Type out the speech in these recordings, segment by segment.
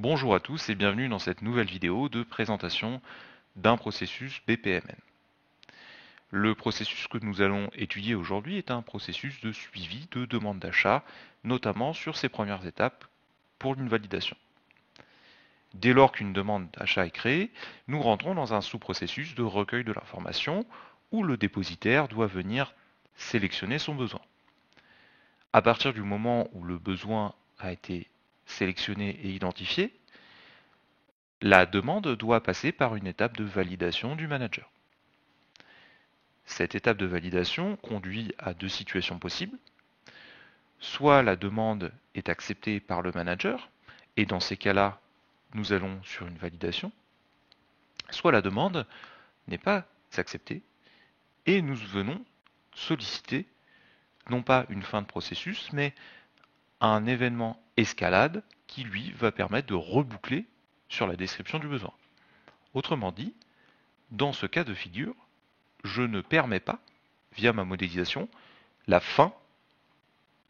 Bonjour à tous et bienvenue dans cette nouvelle vidéo de présentation d'un processus BPMN. Le processus que nous allons étudier aujourd'hui est un processus de suivi de demande d'achat, notamment sur ses premières étapes pour une validation. Dès lors qu'une demande d'achat est créée, nous rentrons dans un sous-processus de recueil de l'information où le dépositaire doit venir sélectionner son besoin. À partir du moment où le besoin a été sélectionné et identifié, la demande doit passer par une étape de validation du manager. Cette étape de validation conduit à deux situations possibles. Soit la demande est acceptée par le manager, et dans ces cas-là, nous allons sur une validation. Soit la demande n'est pas acceptée, et nous venons solliciter non pas une fin de processus, mais un événement escalade qui, lui, va permettre de reboucler sur la description du besoin. Autrement dit, dans ce cas de figure, je ne permets pas, via ma modélisation, la fin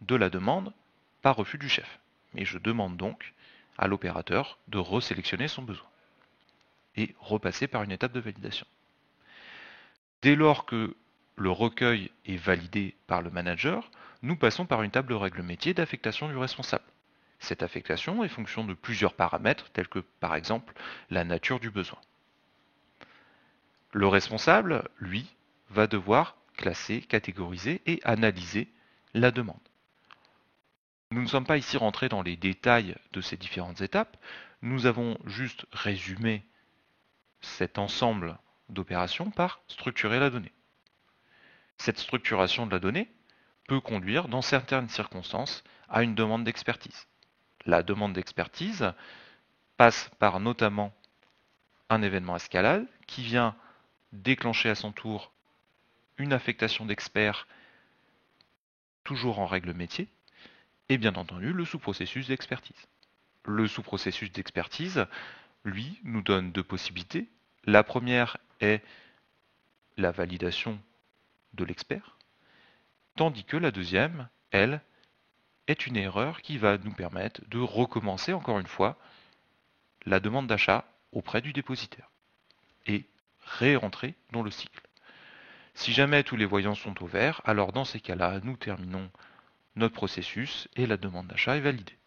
de la demande par refus du chef. Mais je demande donc à l'opérateur de resélectionner son besoin et repasser par une étape de validation. Dès lors que le recueil est validé par le manager, nous passons par une table de règles métier d'affectation du responsable. Cette affectation est fonction de plusieurs paramètres tels que par exemple la nature du besoin. Le responsable, lui, va devoir classer, catégoriser et analyser la demande. Nous ne sommes pas ici rentrés dans les détails de ces différentes étapes, nous avons juste résumé cet ensemble d'opérations par structurer la donnée. Cette structuration de la donnée peut conduire, dans certaines circonstances, à une demande d'expertise. La demande d'expertise passe par notamment un événement escalade qui vient déclencher à son tour une affectation d'experts toujours en règle métier, et bien entendu le sous-processus d'expertise. Le sous-processus d'expertise, lui, nous donne deux possibilités. La première est la validation de l'expert, tandis que la deuxième, elle, est une erreur qui va nous permettre de recommencer encore une fois la demande d'achat auprès du dépositaire et réentrer dans le cycle. Si jamais tous les voyants sont au vert, alors dans ces cas-là, nous terminons notre processus et la demande d'achat est validée.